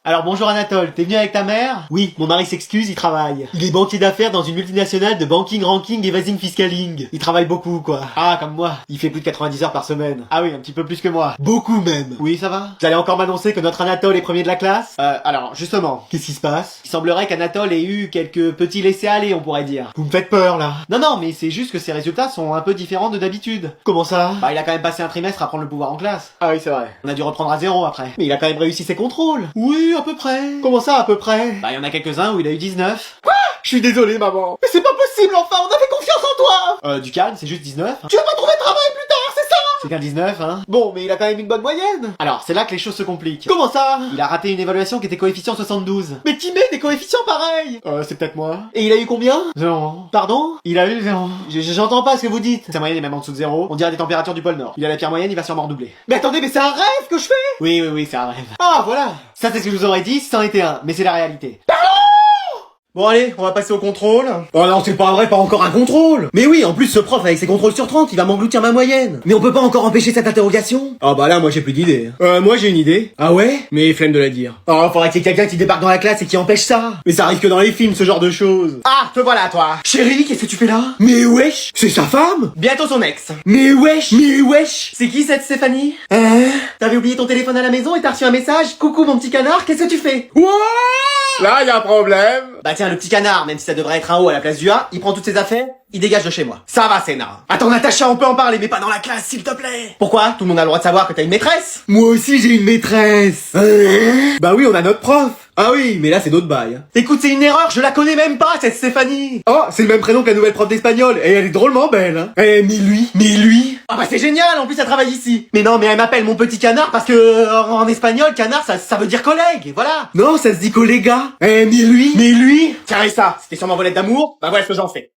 Alors bonjour Anatole, t'es venu avec ta mère? Oui, mon mari s'excuse, il travaille. Il est banquier d'affaires dans une multinationale de banking, ranking et vasing fiscaling. Il travaille beaucoup quoi. Ah, comme moi. Il fait plus de 90 heures par semaine. Ah oui, un petit peu plus que moi. Beaucoup même. Oui, ça va? Vous allez encore m'annoncer que notre Anatole est premier de la classe? Alors, justement, qu'est-ce qui se passe? Il semblerait qu'Anatole ait eu quelques petits laissés-aller, on pourrait dire. Vous me faites peur là. Non, mais c'est juste que ses résultats sont un peu différents de d'habitude. Comment ça? Bah, il a quand même passé un trimestre à prendre le pouvoir en classe. Ah oui, c'est vrai. On a dû reprendre à zéro après. Mais il a quand même réussi ses contrôles. Oui, à peu près. Comment ça, à peu près? Bah, il y en a quelques-uns où il a eu 19. Quoi? Je suis désolé, maman. Mais c'est pas possible, enfin, on avait confiance en toi. Du calme, c'est juste 19. Tu vas pas trouver de travail plus tard, c'est ça? C'est qu'un 19, hein. Bon, mais il a quand même une bonne moyenne. Alors, c'est là que les choses se compliquent. Comment ça? Il a raté une évaluation qui était coefficient 72. Mais qui met des coefficients pareils? C'est peut-être moi. Et il a eu combien? 0. Pardon? Il a eu 0. J'entends pas ce que vous dites. Sa moyenne est même en dessous de 0. On dirait des températures du pôle Nord. Il a la pire moyenne, il va sûrement redoubler. Mais attendez, mais c'est un rêve que je fais? Oui, c'est un rêve. Ah, voilà. Ça, c'est ce que je vous aurais dit si c'en était un. Mais c'est la réalité. Bon allez, on va passer au contrôle. Oh non, c'est pas vrai, pas encore un contrôle. Mais oui, en plus ce prof avec ses contrôles sur 30, il va m'engloutir ma moyenne. Mais on peut pas encore empêcher cette interrogation? Ah bah là, moi j'ai plus d'idée. Moi j'ai une idée. Ah ouais? Mais flemme de la dire. Oh, faudrait qu'il y ait quelqu'un qui débarque dans la classe et qui empêche ça. Mais ça arrive que dans les films, ce genre de choses. Ah, te voilà toi. Chérie, qu'est-ce que tu fais là? Mais wesh, c'est sa femme? Bientôt son ex. Mais wesh. C'est qui cette Stéphanie? T'avais oublié ton téléphone à la maison et t'as reçu un message? Coucou mon petit canard, qu'est-ce que tu fais? What? Là, y a un problème. Bah tiens, le petit canard, même si ça devrait être un O à la place du A, il prend toutes ses affaires, il dégage de chez moi. Ça va, Sénat. Attends, Natacha, on peut en parler, mais pas dans la classe, s'il te plaît. Pourquoi? Tout le monde a le droit de savoir que t'as une maîtresse. Moi aussi, j'ai une maîtresse. Bah oui, on a notre prof. Ah oui, mais là, c'est d'autres bails. Écoute, c'est une erreur, je la connais même pas, cette Stéphanie. Oh, c'est le même prénom que la nouvelle prof d'espagnol, et elle est drôlement belle, hein. Mais lui. Ah bah c'est génial, en plus elle travaille ici. Mais non, mais elle m'appelle mon petit canard parce que en espagnol, canard, ça veut dire collègue, et voilà. Non, ça se dit collega. Mais lui. Tiens, et ça, c'était sûrement volette d'amour. Bah voilà ce que j'en fais.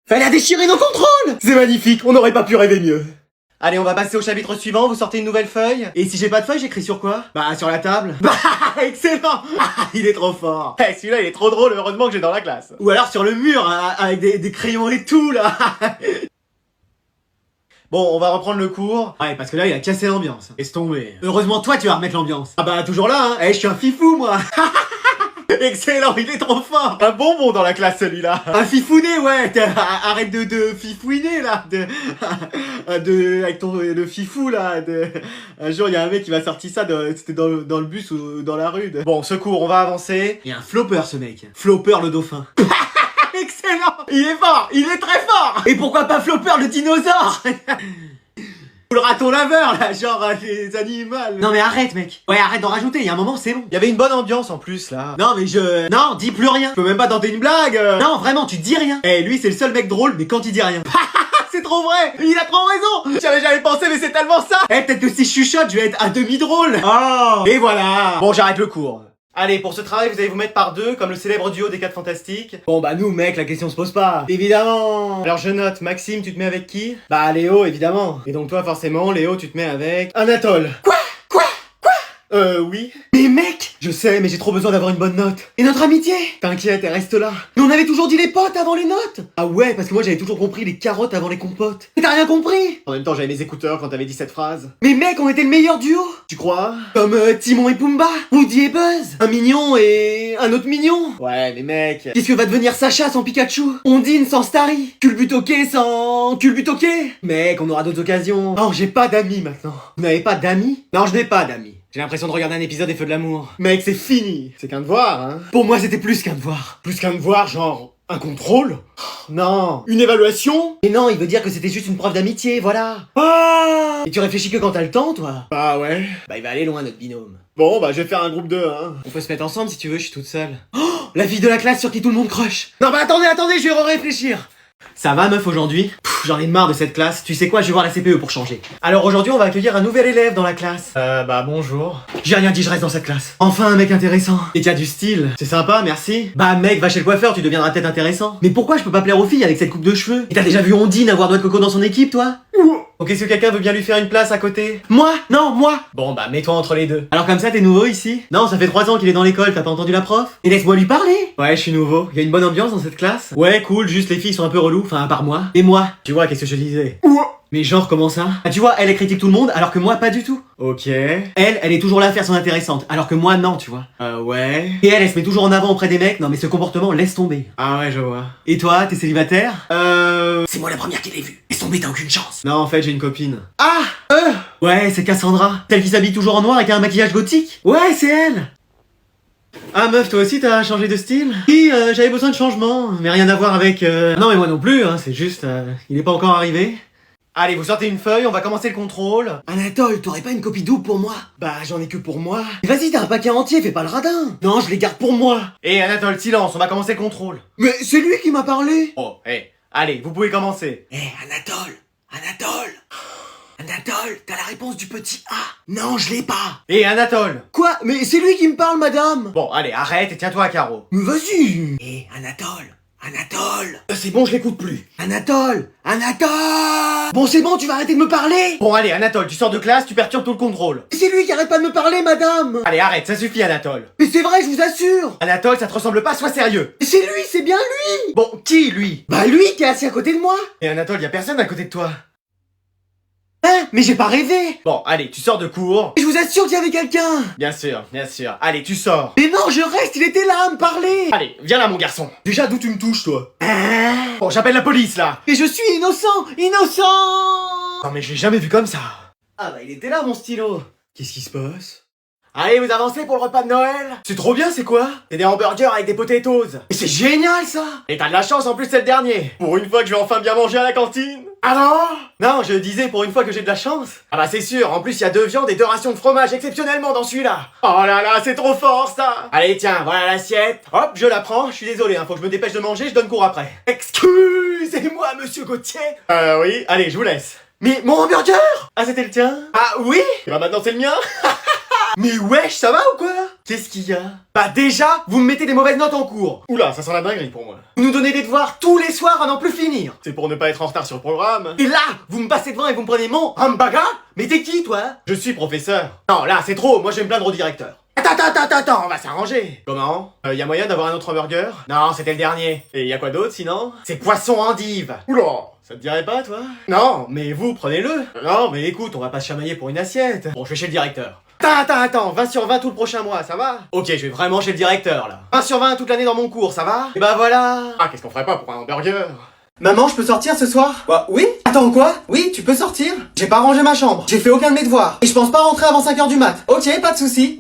Fallait déchirer nos contrôles. C'est magnifique, on n'aurait pas pu rêver mieux. Allez, on va passer au chapitre suivant, vous sortez une nouvelle feuille. Et si j'ai pas de feuille, j'écris sur quoi? Bah, sur la table. Bah, excellent. Il est trop fort. Celui-là, il est trop drôle, heureusement que j'ai dans la classe. Ou alors sur le mur, hein, avec des crayons et tout, là. Bon, on va reprendre le cours. Ouais, parce que là, il a cassé l'ambiance. Laisse tomber. Heureusement, toi, tu vas remettre l'ambiance. Ah bah, toujours là, hein. Je suis un fifou, moi. Excellent, il est trop fort. Un bonbon dans la classe, celui-là. Un fifouné, ouais. Arrête de fifouiner, là. Avec le fifou, là. Un jour, il y a un mec qui m'a sorti ça, c'était dans le bus ou dans la rue. Bon, secours, on va avancer. Il y a un flopper, ce mec. Flopper, le dauphin. Excellent. Il est fort, il est très fort. Et pourquoi pas Flopper, le dinosaure? Ou le raton laveur, là, genre les animaux. Non mais arrête, mec. Ouais, arrête d'en rajouter, il y a un moment, c'est bon. Il y avait une bonne ambiance en plus, là. Non mais Non, dis plus rien. Je peux même pas tenter une blague. Non, vraiment, tu dis rien. Lui, c'est le seul mec drôle, mais quand il dit rien. C'est trop vrai. Il a trop raison. J'avais jamais pensé, mais c'est tellement ça. Peut-être que si je chuchote, je vais être à demi drôle. Oh. Et voilà. Bon, j'arrête le cours. Allez, pour ce travail, vous allez vous mettre par deux, comme le célèbre duo des 4 Fantastiques. Bon bah nous, mec, la question se pose pas. Évidemment. Alors je note, Maxime, tu te mets avec qui? Bah Léo, évidemment. Et donc toi, forcément, Léo, tu te mets avec... Anatole. Quoi? Oui. Mais mec, je sais, mais j'ai trop besoin d'avoir une bonne note. Et notre amitié? T'inquiète, elle reste là. Mais on avait toujours dit les potes avant les notes. Ah ouais, parce que moi j'avais toujours compris les carottes avant les compotes. Mais t'as rien compris? En même temps, j'avais mes écouteurs quand t'avais dit cette phrase. Mais mec, on était le meilleur duo. Tu crois? Comme Timon et Pumba, Woody et Buzz, un mignon et un autre mignon. Ouais, mais mec, qu'est-ce que va devenir Sacha sans Pikachu? Ondine sans Starry, Culbutoquet sans Culbutoquet? Mec, on aura d'autres occasions. Non, j'ai pas d'amis maintenant. Vous n'avez pas d'amis? Non, je n'ai pas d'amis. J'ai l'impression de regarder un épisode des Feux de l'amour. Mec, c'est fini. C'est qu'un devoir, hein. Pour moi, c'était plus qu'un devoir. Plus qu'un devoir, genre... un contrôle? Non. Une évaluation? Mais non, il veut dire que c'était juste une preuve d'amitié, voilà. Ah. Et tu réfléchis que quand t'as le temps, toi? Bah ouais. Bah il va aller loin, notre binôme. Bon, bah je vais faire un groupe 2, hein. On peut se mettre ensemble si tu veux, je suis toute seule. Oh, la fille de la classe sur qui tout le monde crush. Non, bah attendez, je vais réfléchir. Ça va meuf aujourd'hui? J'en ai marre de cette classe, tu sais quoi, je vais voir la CPE pour changer. Alors aujourd'hui on va accueillir un nouvel élève dans la classe. Bah bonjour. J'ai rien dit, je reste dans cette classe. Enfin un mec intéressant. Et qui a du style. C'est sympa, merci. Bah mec, va chez le coiffeur, tu deviendras peut-être intéressant. Mais pourquoi je peux pas plaire aux filles avec cette coupe de cheveux? Et t'as déjà vu Ondine avoir doigt de coco dans son équipe, toi? Ok, est-ce que quelqu'un veut bien lui faire une place à côté? Moi? Non, moi! Bon bah mets-toi entre les deux. Alors comme ça t'es nouveau ici? Non, ça fait 3 ans qu'il est dans l'école, t'as pas entendu la prof? Et laisse-moi lui parler! Ouais, je suis nouveau. Il y a une bonne ambiance dans cette classe? Ouais, cool, juste les filles sont un peu reloues, enfin à part moi. Et moi? Tu vois, qu'est-ce que je disais? Mais genre, comment ça? Ah, tu vois, elle critique tout le monde, alors que moi, pas du tout. Ok. Elle est toujours là à faire son intéressante, alors que moi, non, tu vois. Ouais. Et elle se met toujours en avant auprès des mecs, non mais ce comportement, laisse tomber. Ah ouais, je vois. Et toi, t'es célibataire? C'est moi la première qui l'ai vue. Laisse tomber, t'as aucune chance. Non, en fait, j'ai une copine. Ah! Ouais, c'est Cassandra. Celle qui s'habille toujours en noir et qui a un maquillage gothique. Ouais, c'est elle. Ah meuf, toi aussi t'as changé de style? Oui, j'avais besoin de changement, mais rien à voir avec... Non mais moi non plus, hein, c'est juste... il est pas encore arrivé. Allez, vous sortez une feuille, on va commencer le contrôle. Anatole, t'aurais pas une copie double pour moi? Bah, j'en ai que pour moi. Vas-y, t'as un paquet entier, fais pas le radin. Non, je les garde pour moi. Eh Anatole, silence, on va commencer le contrôle. Mais c'est lui qui m'a parlé. Oh, allez, vous pouvez commencer. Anatole, t'as la réponse du petit A. Non, je l'ai pas. Anatole. Quoi? Mais c'est lui qui me parle, madame. Bon, allez, arrête et tiens-toi à carreau. Mais vas-y. Anatole. C'est bon, je l'écoute plus. Anatole. Bon, c'est bon, tu vas arrêter de me parler. Bon, allez, Anatole, tu sors de classe, tu perturbes tout le contrôle. C'est lui qui arrête pas de me parler, madame. Allez, arrête, ça suffit, Anatole. Mais c'est vrai, je vous assure. Anatole, ça te ressemble pas, sois sérieux. C'est lui, c'est bien lui. Bon, qui, lui? Bah, lui qui est assis à côté de moi. Et Anatole, y a personne à côté de toi. Hein? Mais j'ai pas rêvé. Bon, allez, tu sors de cours. Je vous assure qu'il y avait quelqu'un. Bien sûr. Allez, tu sors. Mais non, je reste, il était là à me parler. Allez, viens là, mon garçon. Déjà, d'où tu me touches, toi? Bon, j'appelle la police, là. Mais je suis innocent. Non, mais je l'ai jamais vu comme ça. Ah bah, il était là, mon stylo. Qu'est-ce qui se passe? Allez, vous avancez pour le repas de Noël? C'est trop bien, c'est quoi? C'est des hamburgers avec des potatoes. Mais c'est génial, ça. Et t'as de la chance, en plus, c'est le dernier. Pour une fois que je vais enfin bien manger à la cantine. Ah non? Non, je disais pour une fois que j'ai de la chance. Ah bah c'est sûr, en plus il y a 2 viandes et 2 rations de fromage exceptionnellement dans celui-là. Oh là là, c'est trop fort ça. Allez tiens, voilà l'assiette. Hop, je la prends, je suis désolé, faut que je me dépêche de manger, je donne cours après. Excusez-moi, monsieur Gauthier. Oui, allez, je vous laisse. Mais mon hamburger? Ah, c'était le tien? Ah oui? Et bah maintenant c'est le mien. Mais wesh, ça va ou quoi? Qu'est-ce qu'il y a? Bah déjà, vous me mettez des mauvaises notes en cours. Oula, ça sent la dinguerie pour moi. Vous nous donnez des devoirs tous les soirs à n'en plus finir. C'est pour ne pas être en retard sur le programme. Et là, vous me passez devant et vous me prenez mon hamburger? Mais t'es qui, toi? Je suis professeur. Non, là, c'est trop, moi je vais me plaindre au directeur. Attends, on va s'arranger. Comment? Y a moyen d'avoir un autre hamburger? Non, c'était le dernier. Et y a quoi d'autre sinon? C'est poisson endive. Oula, ça te dirait pas, toi? Non, mais vous, prenez-le. Non, mais écoute, on va pas se chamailler pour une assiette. Bon, je vais chez le directeur. Attends, 20 sur 20 tout le prochain mois, ça va? Ok, je vais vraiment chez le directeur, là. 20 sur 20 toute l'année dans mon cours, ça va? Et bah voilà. Ah, qu'est-ce qu'on ferait pas pour un hamburger? Maman, je peux sortir ce soir? Bah, oui? Attends, quoi? Oui, tu peux sortir? J'ai pas rangé ma chambre. J'ai fait aucun de mes devoirs. Et je pense pas rentrer avant 5h du mat. Ok, pas de soucis.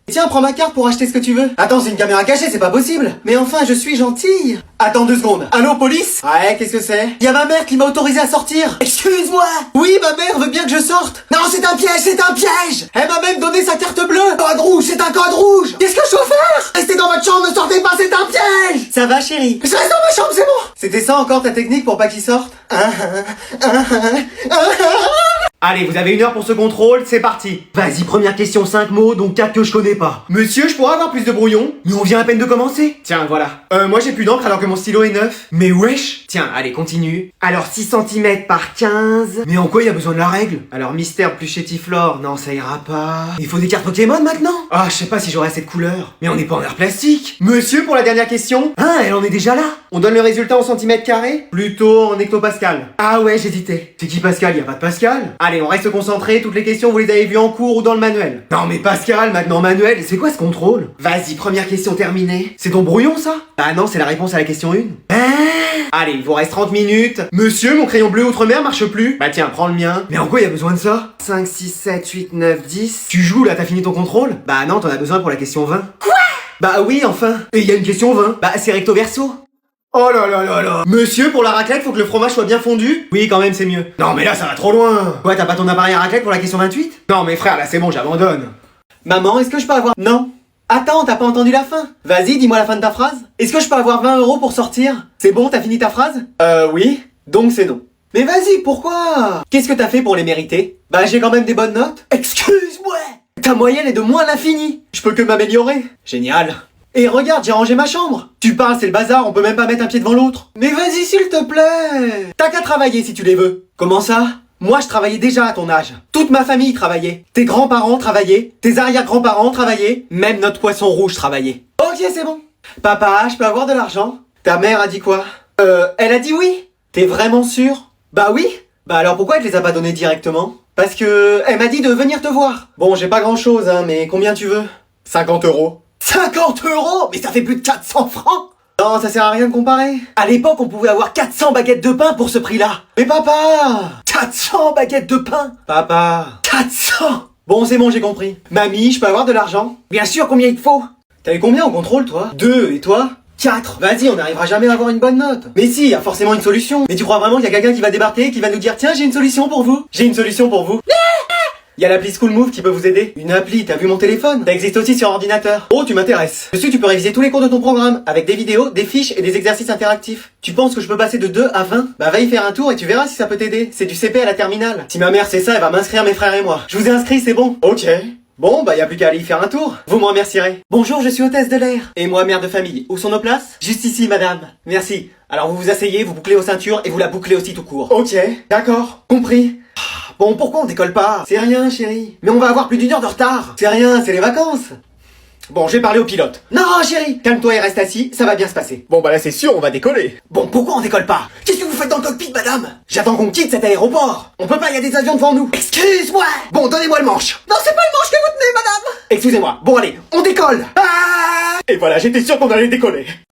Tiens, prends ma carte pour acheter ce que tu veux. Attends, c'est une caméra cachée, c'est pas possible. Mais enfin, je suis gentille. Attends 2 secondes. Allô, police? Ouais, qu'est-ce que c'est? Y a ma mère qui m'a autorisé à sortir. Excuse-moi. Oui, ma mère veut bien que je sorte. Non, c'est un piège. Elle m'a même donné sa carte bleue. Code rouge, c'est un code rouge. Qu'est-ce que je dois faire? Restez dans votre chambre, ne sortez pas, c'est un piège. Ça va, chérie? Je reste dans ma chambre, c'est bon. C'était ça encore ta technique pour pas qu'il sorte? Allez, vous avez 1 heure pour ce contrôle, c'est parti. Vas-y, première question, 5 mots, donc 4 que je connais pas. Monsieur, je pourrais avoir plus de brouillon? Mais on vient à peine de commencer. Tiens, voilà. Moi j'ai plus d'encre alors que mon stylo est neuf. Mais wesh. Tiens, allez, continue. Alors 6 cm par 15. Mais en quoi il y a besoin de la règle? Alors mystère plus chétiflore, non ça ira pas. Il faut des cartes Pokémon maintenant? Ah, je sais pas si j'aurai cette couleur. Mais on n'est pas en air plastique. Monsieur, pour la dernière question. Ah, elle en est déjà là. On donne le résultat en centimètres carrés? Plutôt en hectopascal. Ah ouais, j'hésitais. C'est qui Pascal? Y a pas de Pascal? Allez, on reste concentré, toutes les questions vous les avez vues en cours ou dans le manuel. Non mais Pascal, maintenant manuel, c'est quoi ce contrôle? Vas-y, première question terminée. C'est ton brouillon ça? Ah non, c'est la réponse à la question 1. Allez, il vous reste 30 minutes. Monsieur, mon crayon bleu outre-mer marche plus. Bah tiens, prends le mien. Mais en quoi il y a besoin de ça? 5, 6, 7, 8, 9, 10. Tu joues là, t'as fini ton contrôle? Bah non, t'en as besoin pour la question 20. Quoi? Bah oui, enfin. Et il y a une question 20. Bah c'est recto verso. Oh là là là là. Monsieur, pour la raclette, faut que le fromage soit bien fondu? Oui, quand même, c'est mieux. Non mais là, ça va trop loin. Quoi, t'as pas ton appareil à raclette pour la question 28? Non mais frère, là c'est bon, j'abandonne. Maman, est-ce que je peux avoir... Non. Attends, t'as pas entendu la fin? Vas-y, dis-moi la fin de ta phrase. Est-ce que je peux avoir 20 € pour sortir? C'est bon, t'as fini ta phrase? Oui. Donc c'est non. Mais vas-y, pourquoi? Qu'est-ce que t'as fait pour les mériter? Bah j'ai quand même des bonnes notes. Excuse-moi. Ta moyenne est de moins l'infini. Je peux que m'améliorer. Génial. Et regarde, j'ai rangé ma chambre. Tu parles, c'est le bazar, on peut même pas mettre un pied devant l'autre. Mais vas-y, s'il te plaît. T'as qu'à travailler si tu les veux. Comment ça? Moi, je travaillais déjà à ton âge. Toute ma famille travaillait. Tes grands-parents travaillaient. Tes arrière-grands-parents travaillaient. Même notre poisson rouge travaillait. Ok, c'est bon. Papa, je peux avoir de l'argent? Ta mère a dit quoi? Elle a dit oui. T'es vraiment sûr? Bah oui. Bah alors pourquoi elle te les a pas donnés directement? Parce que elle m'a dit de venir te voir. Bon, j'ai pas grand chose, hein, mais combien tu veux? 50 euros. 50 euros? Mais ça fait plus de 400 francs! Non, ça sert à rien de comparer. À l'époque, on pouvait avoir 400 baguettes de pain pour ce prix-là. Mais papa! 400 baguettes de pain? Papa! 400! Bon, c'est bon, j'ai compris. Mamie, je peux avoir de l'argent? Bien sûr, combien il te faut? T'as eu combien au contrôle, toi? 2, et toi? 4. Vas-y, on n'arrivera jamais à avoir une bonne note. Mais si, il y a forcément une solution. Mais tu crois vraiment qu'il y a quelqu'un qui va débarquer et qui va nous dire tiens, j'ai une solution pour vous? J'ai une solution pour vous. Il y a l'appli School Move qui peut vous aider. Une appli, t'as vu mon téléphone? Ça existe aussi sur ordinateur. Oh, tu m'intéresses. Dessus, tu peux réviser tous les cours de ton programme, avec des vidéos, des fiches et des exercices interactifs. Tu penses que je peux passer de 2 à 20? Bah va y faire un tour et tu verras si ça peut t'aider. C'est du CP à la terminale. Si ma mère sait ça, elle va m'inscrire mes frères et moi. Je vous ai inscrit, c'est bon? Ok. Bon, bah y a plus qu'à aller y faire un tour. Vous me remercierez. Bonjour, je suis hôtesse de l'air. Et moi, mère de famille. Où sont nos places? Juste ici, madame. Merci. Alors vous vous asseyez, vous bouclez aux ceintures et vous la bouclez aussi tout court. Ok, d'accord. Compris. Bon, pourquoi on décolle pas? C'est rien, chérie. Mais on va avoir plus d'1 heure de retard. C'est rien, c'est les vacances. Bon, j'ai parlé au pilote. Non, chérie, calme-toi et reste assis, ça va bien se passer. Bon bah là c'est sûr, on va décoller. Bon, pourquoi on décolle pas? Qu'est-ce que vous faites dans le cockpit, madame? J'attends qu'on quitte cet aéroport. On peut pas, il y a des avions devant nous. Excuse-moi. Bon, donnez-moi le manche. Non, c'est pas le manche que vous tenez, madame. Excusez-moi. Bon, allez, on décolle. Ah! Et voilà, j'étais sûr qu'on allait décoller.